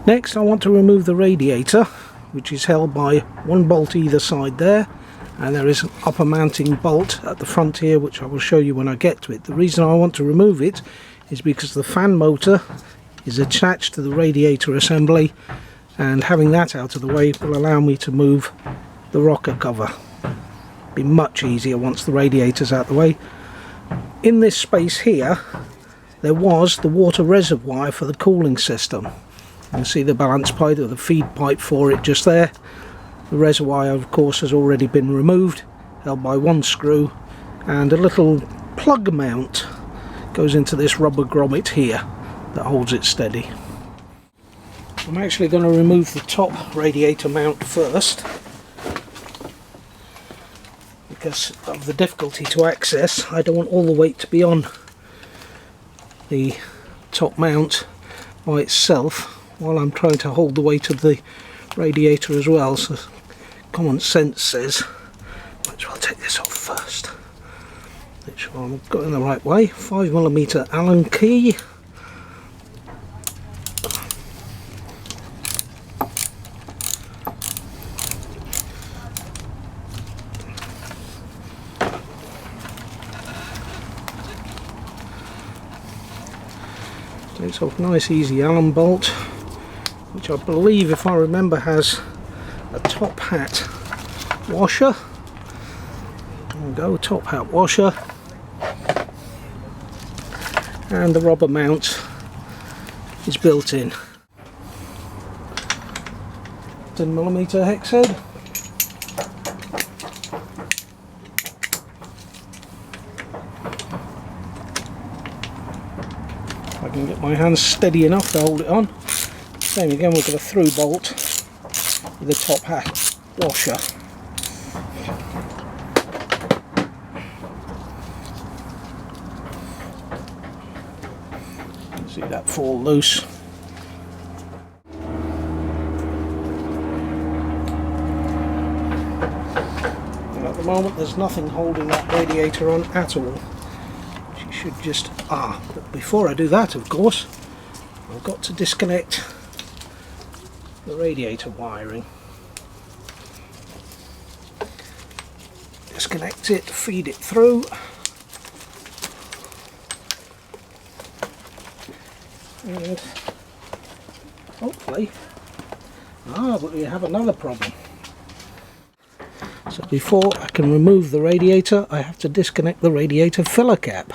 Next I want to remove the radiator, which is held by one bolt either side there, and there is an upper mounting bolt at the front here, which I will show you when I get to it. The reason I want to remove it is because the fan motor is attached to the radiator assembly, and having that out of the way will allow me to move the rocker cover. Be much easier once the radiator's out the way. In this space here there was the water reservoir for the cooling system. You can see the balance pipe or the feed pipe for it just there. The reservoir of course has already been removed, held by one screw, and a little plug mount goes into this rubber grommet here that holds it steady. I'm actually going to remove the top radiator mount first, because of the difficulty to access. I don't want all the weight to be on the top mount by itself while I'm trying to hold the weight of the radiator as well, so common sense says might as well take this off first. Make sure I've got it in the right way. 5mm Allen key. Takes off nice easy Allen bolt, which I believe, if I remember, has a top hat washer. There we go, top hat washer, and the rubber mount is built in. 10mm hex head. I can get my hands steady enough to hold it on. Same again, we've got a through bolt with a top hat washer. See that fall loose. And at the moment there's nothing holding that radiator on at all. She should just, but before I do that, of course, I've got to disconnect the radiator wiring. Disconnect it, feed it through, and hopefully, but we have another problem. So before I can remove the radiator, I have to disconnect the radiator filler cap.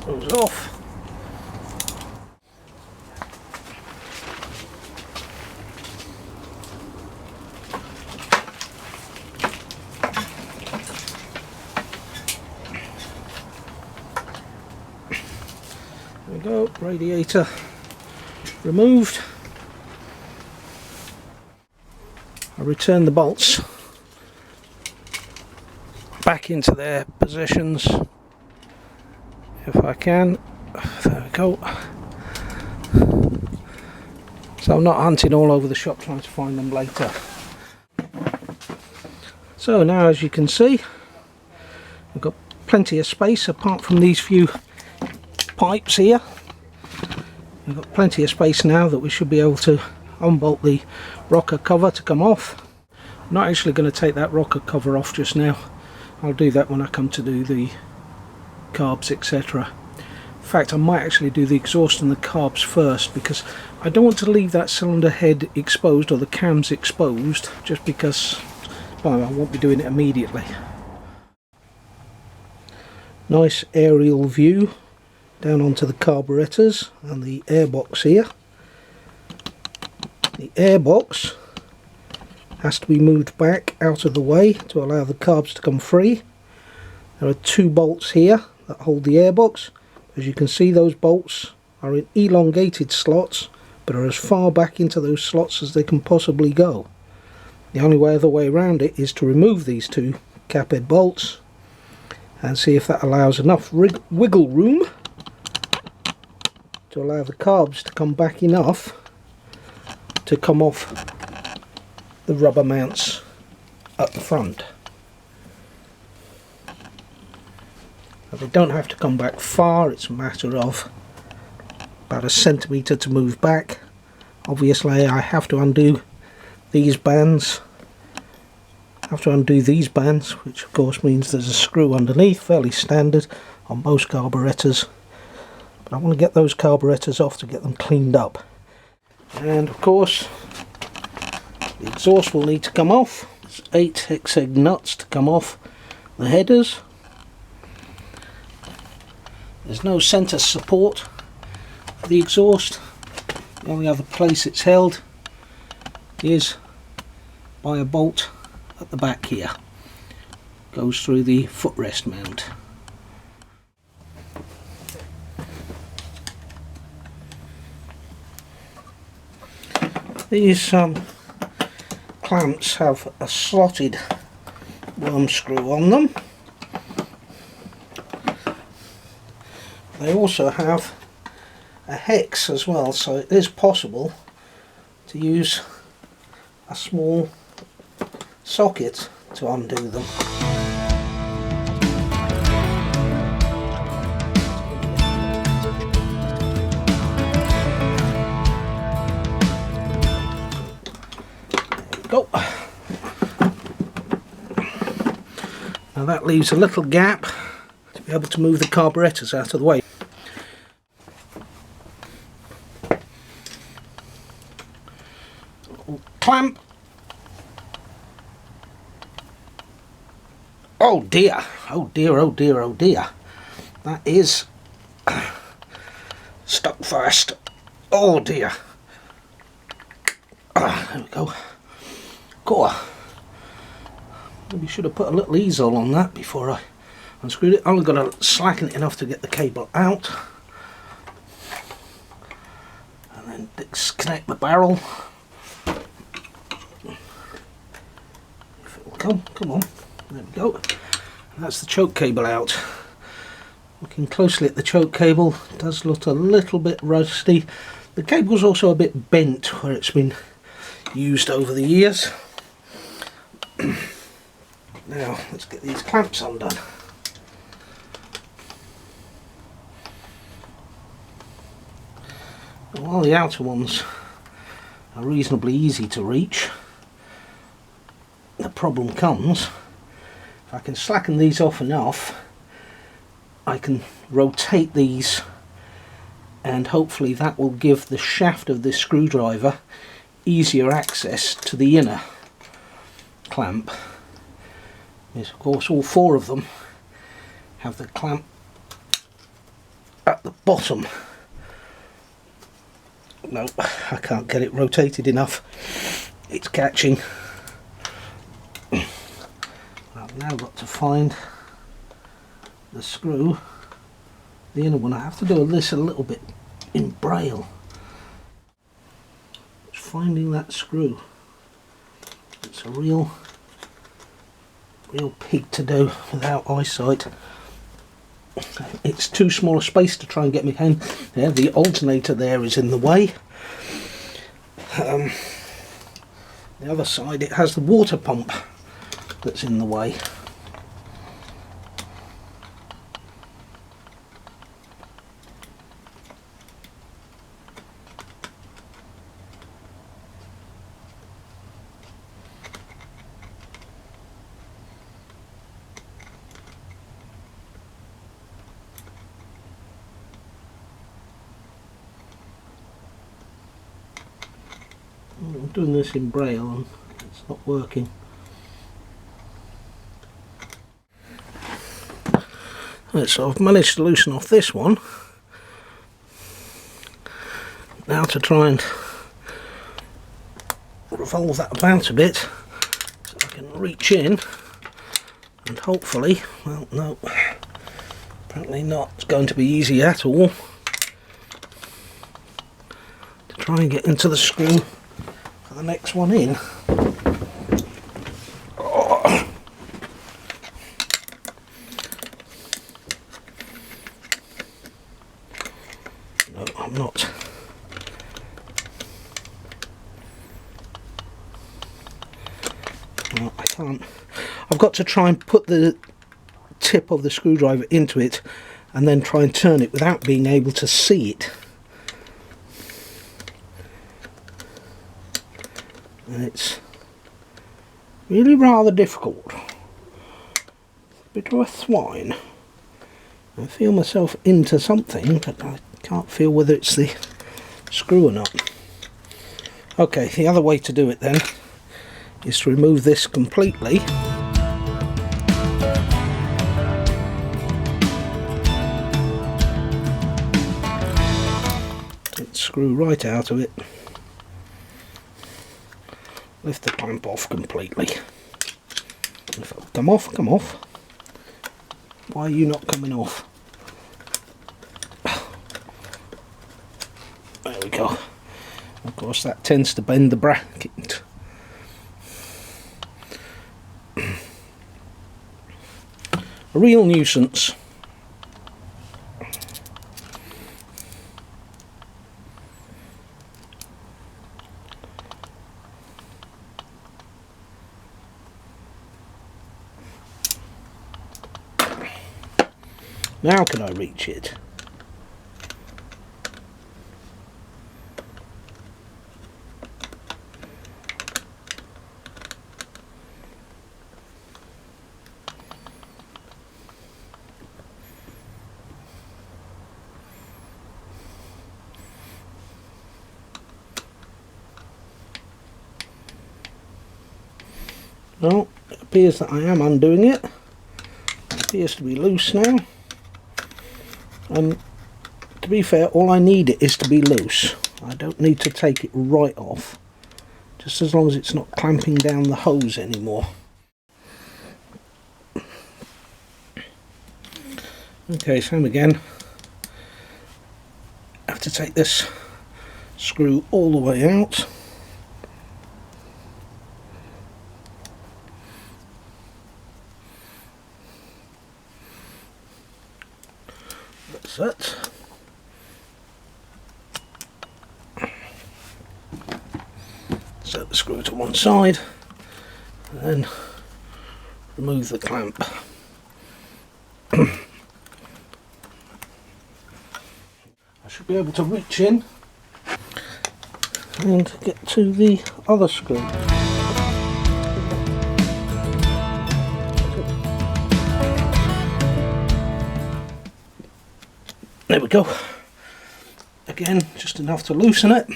Those off. There we go, radiator removed. I return the bolts back into their positions if I can. There we go. So I'm not hunting all over the shop trying to find them later. So now, as you can see, we've got plenty of space apart from these few pipes here. We've got plenty of space now that we should be able to unbolt the rocker cover to come off. I'm not actually going to take that rocker cover off just now. I'll do that when I come to do the carbs, etc. In fact, I might actually do the exhaust and the carbs first, because I don't want to leave that cylinder head exposed or the cams exposed just because, well, I won't be doing it immediately. Nice aerial view down onto the carburetors and the airbox here. The airbox has to be moved back out of the way to allow the carbs to come free. There are two bolts here that hold the airbox. As you can see, those bolts are in elongated slots but are as far back into those slots as they can possibly go. The only other way around it is to remove these two cap head bolts and see if that allows enough wiggle room to allow the carbs to come back enough to come off the rubber mounts at the front. Now, they don't have to come back far, it's a matter of about 1 centimetre to move back. Obviously I have to undo these bands. Which of course means there's a screw underneath, fairly standard on most carburetors. But I want to get those carburetors off to get them cleaned up. And of course the exhaust will need to come off. There's 8 hex-egg nuts to come off the headers. There's no centre support for the exhaust. The only other place it's held is by a bolt at the back here. Goes through the footrest mount. These clamps have a slotted worm screw on them. They also have a hex as well, so it is possible to use a small socket to undo them. There we go. Now that leaves a little gap to be able to move the carburetors out of the way. Clamp. Oh dear, oh dear, oh dear, oh dear. That is stuck fast. Oh dear. There we go. Cool. Maybe should have put a little easel on that before I unscrewed it. I'm only going to slacken it enough to get the cable out. And then disconnect the barrel. If it will come on. There we go. That's the choke cable out. Looking closely at the choke cable, it does look a little bit rusty. The cable's also a bit bent where it's been used over the years. Now let's get these clamps undone. While the outer ones are reasonably easy to reach, the problem comes if I can slacken these off enough. I can rotate these and hopefully that will give the shaft of this screwdriver easier access to the inner clamp. Yes, of course all 4 of them have the clamp at the bottom. No, I can't get it rotated enough. It's catching. I've now got to find the screw, the inner one. I have to do this a little bit in braille. It's finding that screw. It's a real pig to do without eyesight. It's too small a space to try and get my hand there. The alternator there is in the way. The other side, it has the water pump that's in the way. I'm doing this in braille and it's not working. Right, so I've managed to loosen off this one. Now to try and revolve that about a bit so I can reach in and hopefully, well no, apparently not, it's going to be easy at all to try and get into the screw for the next one in. No, I'm not. No, I can't. I've got to try and put the tip of the screwdriver into it and then try and turn it without being able to see it. And it's really rather difficult. Bit of a swine. I feel myself into something, but I can't feel whether it's the screw or not. Okay, the other way to do it then is to remove this completely. Take the screw right out of it. Lift the clamp off completely. If it'll come off, come off. Why are you not coming off? There we go. Of course that tends to bend the bracket. A real nuisance. Now can I reach it? Well, it appears that I am undoing it. It appears to be loose now. And to be fair, all I need it is to be loose. I don't need to take it right off. Just as long as it's not clamping down the hose anymore. Okay, same again. I have to take this screw all the way out. That's it. Set the screw to one side and then remove the clamp. I should be able to reach in and get to the other screw. There we go. Again, just enough to loosen it.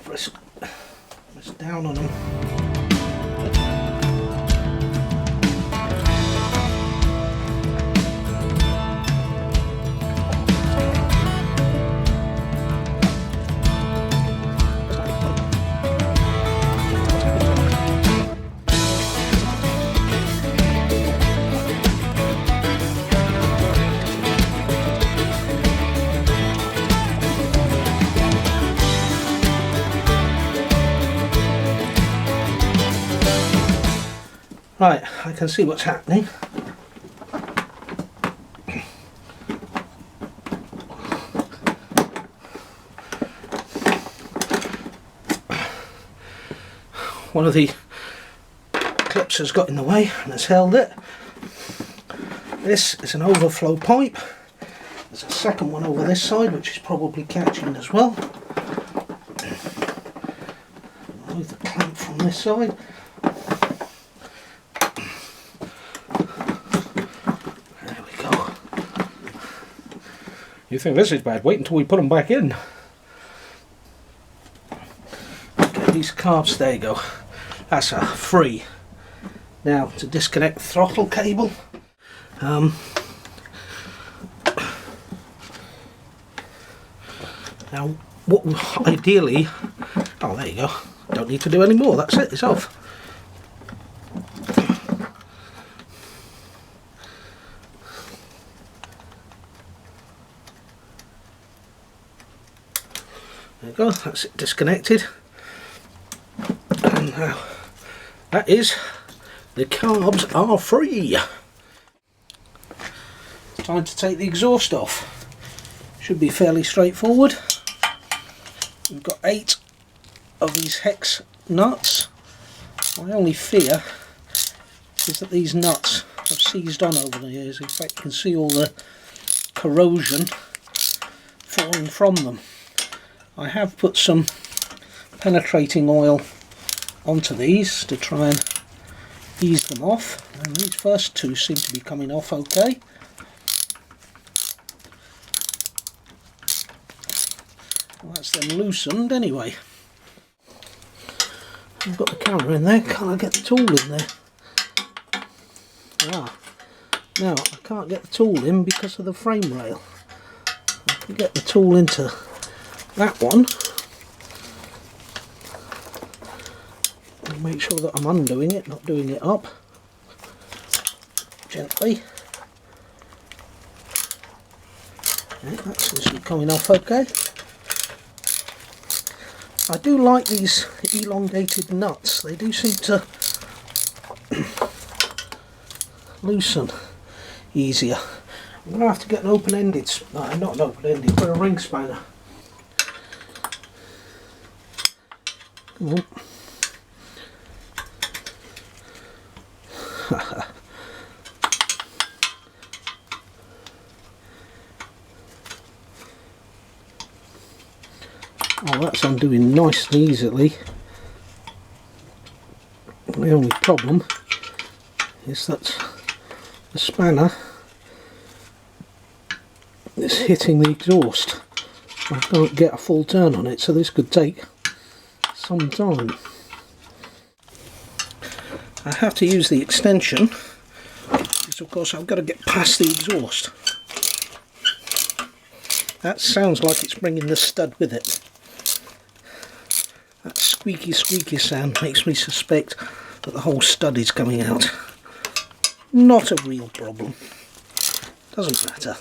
Press down on them. Right, I can see what's happening. One of the clips has got in the way and has held it. This is an overflow pipe. There's a second one over this side which is probably catching as well. Remove the clamp from this side. You think this is bad? Wait until we put them back in. Okay, these carbs, there you go. That's a free. Now to disconnect the throttle cable. Now what ideally, oh there you go. Don't need to do any more. That's it. It's off. There you go, that's it disconnected. And now that is, the carbs are free. Time to take the exhaust off. Should be fairly straightforward. We've got 8 of these hex nuts. My only fear is that these nuts have seized on over the years. In fact, you can see all the corrosion falling from them. I have put some penetrating oil onto these to try and ease them off, and these first 2 seem to be coming off okay. Well, that's them loosened anyway. I've got the camera in there, can't I get the tool in there? Ah, now I can't get the tool in because of the frame rail. I can get the tool into that one and make sure that I'm undoing it, not doing it up gently. Okay, that seems to be coming off okay. I do like these elongated nuts, they do seem to loosen easier. I'm going to have to get an open-ended, no, not an open-ended, but a ring spanner. Come on. Oh, that's undoing nice and easily. The only problem is that the spanner is hitting the exhaust. I can't get a full turn on it, so this could take some time. I have to use the extension because of course I've got to get past the exhaust. That sounds like it's bringing the stud with it. That squeaky sound makes me suspect that the whole stud is coming out. Not a real problem. Doesn't matter.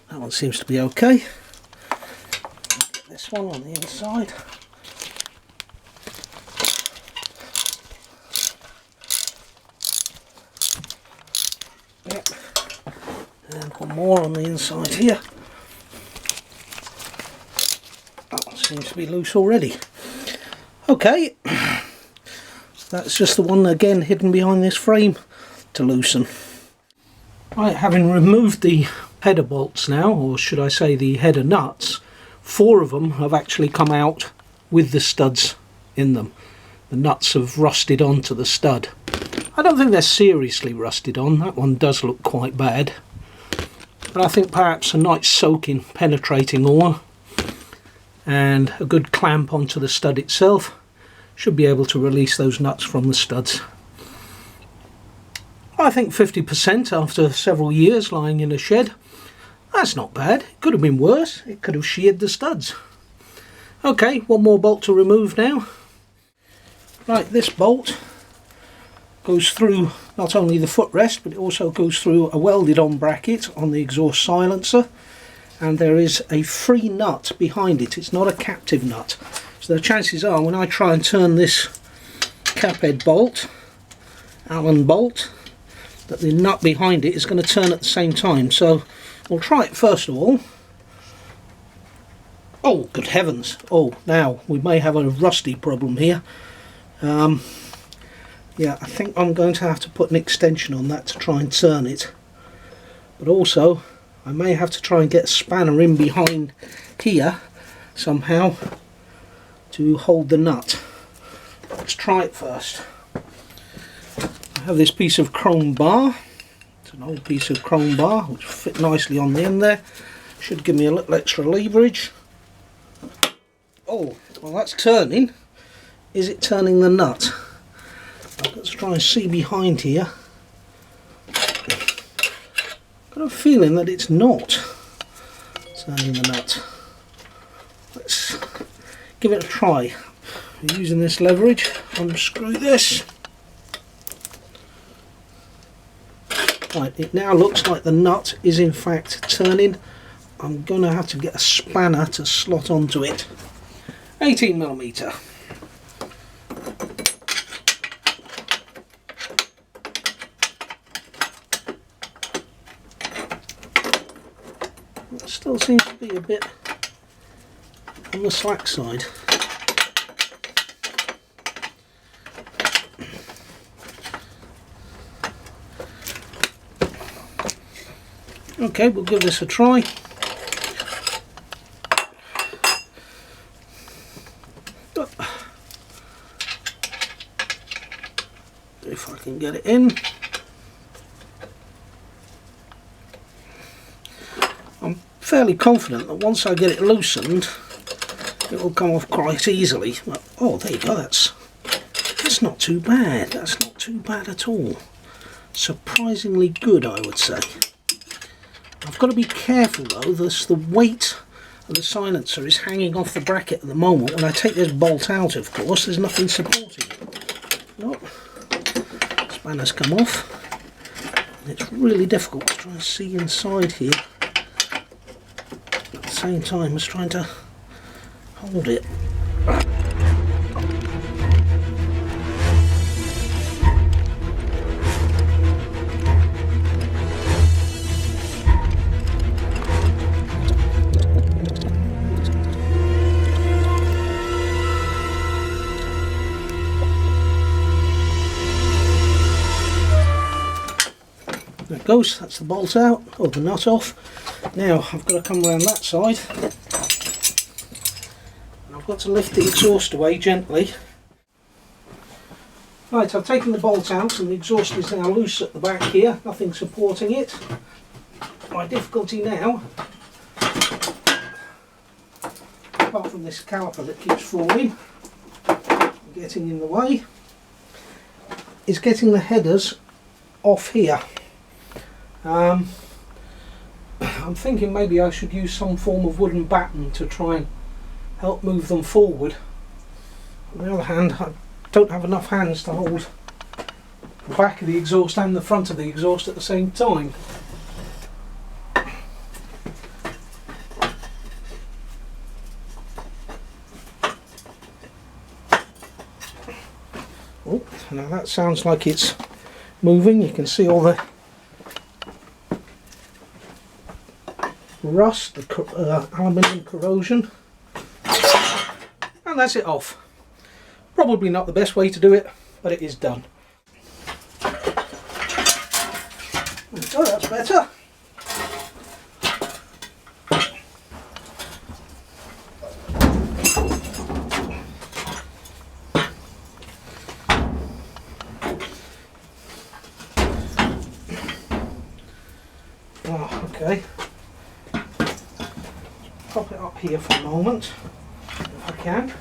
That one seems to be okay. Get this one on the inside. Yep. And one more on the inside here. That one seems to be loose already. Okay. That's just the one again hidden behind this frame to loosen. Right, having removed the header bolts now, or should I say the header nuts, 4 of them have actually come out with the studs in them. The nuts have rusted onto the stud. I don't think they're seriously rusted on, that one does look quite bad. But I think perhaps a nice soak in penetrating oil and a good clamp onto the stud itself should be able to release those nuts from the studs. I think 50% after several years lying in a shed. That's not bad. It could have been worse. It could have sheared the studs. Okay, one more bolt to remove now. Right, this bolt goes through not only the footrest, but it also goes through a welded on bracket on the exhaust silencer, and there is a free nut behind it. It's not a captive nut, so the chances are when I try and turn this cap head bolt, Allen bolt, that the nut behind it is going to turn at the same time. So we'll try it first of all. Oh, good heavens. Oh, now we may have a rusty problem here. Yeah, I think I'm going to have to put an extension on that to try and turn it. But also, I may have to try and get a spanner in behind here somehow to hold the nut. Let's try it first. I have this piece of chrome bar. It's an old piece of chrome bar which fit nicely on the end there. Should give me a little extra leverage. Oh, well that's turning. Is it turning the nut? Let's try and see behind here. Got a feeling that it's not turning the nut. Let's give it a try. Using this leverage, unscrew this. Right, it now looks like the nut is in fact turning. I'm going to have to get a spanner to slot onto it. 18mm. still seems to be a bit on the slack side. Okay, we'll give this a try. If I can get it in. I'm fairly confident that once I get it loosened, it will come off quite easily. Oh, there you go, that's not too bad. That's not too bad at all. Surprisingly good, I would say. I've got to be careful though, the weight of the silencer is hanging off the bracket at the moment. When I take this bolt out, of course, there's nothing supporting it. Nope. Spanner's come off. And it's really difficult to try and see inside here at the same time as trying to hold it. There it goes, that's the bolt out, or the nut off. Now I've got to come around that side. And I've got to lift the exhaust away gently. Right, I've taken the bolt out and the exhaust is now loose at the back here, nothing supporting it. My difficulty now, apart from this caliper that keeps falling, getting in the way, is getting the headers off here. I'm thinking maybe I should use some form of wooden batten to try and help move them forward. On the other hand, I don't have enough hands to hold the back of the exhaust and the front of the exhaust at the same time. Oh, now that sounds like it's moving. You can see all the rust, the aluminium corrosion, and that's it off. Probably not the best way to do it, but it is done. So that's better. Oh, okay. Pop it up here for a moment, if I can.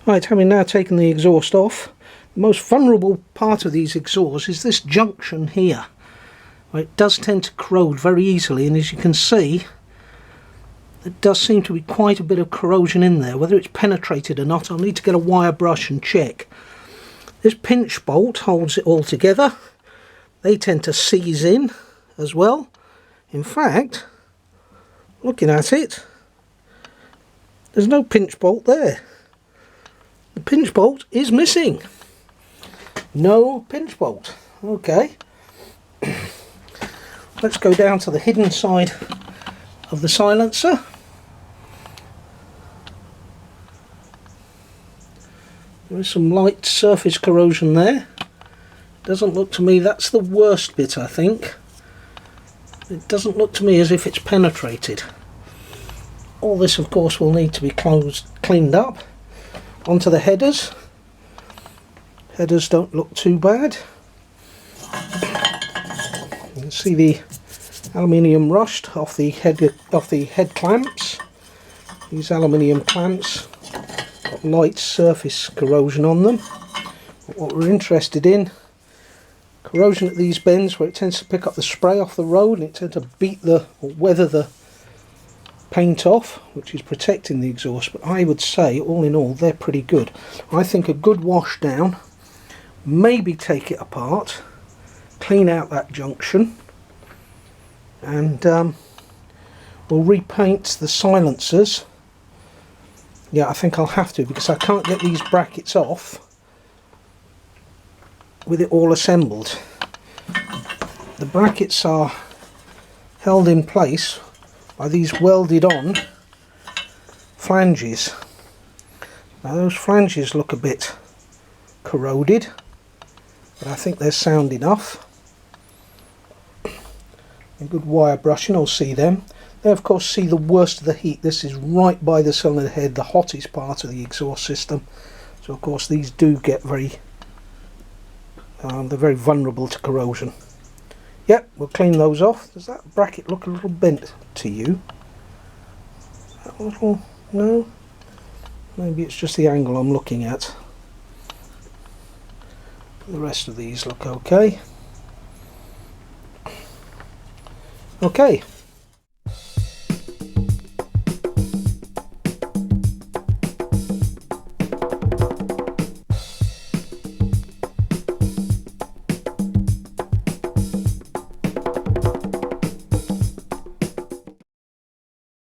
Right, having now taken the exhaust off, the most vulnerable part of these exhausts is this junction here. It does tend to corrode very easily, and as you can see, there does seem to be quite a bit of corrosion in there. Whether it's penetrated or not, I'll need to get a wire brush and check. This pinch bolt holds it all together. They tend to seize in as well. In fact, looking at it, there's no pinch bolt there. The pinch bolt is missing. No pinch bolt. Okay. Let's go down to the hidden side of the silencer. There is some light surface corrosion there. Doesn't look to me, that's the worst bit, I think. It doesn't look to me as if it's penetrated. All this, of course, will need to be cleaned up. Onto the headers. Headers don't look too bad. You can see the aluminium rust off the head clamps. These aluminium clamps got light surface corrosion on them. But what we're interested in, corrosion at these bends where it tends to pick up the spray off the road and it tends to beat or weather the paint off, which is protecting the exhaust. But I would say, all in all, they're pretty good. I think a good wash down, maybe take it apart, clean out that junction, and we'll repaint the silencers. Yeah, I think I'll have to, because I can't get these brackets off with it all assembled. the brackets are held in place by these welded on flanges. Now those flanges look a bit corroded, but I think they're sound enough. A good wire brushing will see them. They of course see the worst of the heat. This is right by the cylinder head, the hottest part of the exhaust system. So of course these do get very, they're very vulnerable to corrosion. Yep, we'll clean those off. Does that bracket look a little bent to you? That little, no? Maybe it's just the angle I'm looking at. The rest of these look okay. Okay.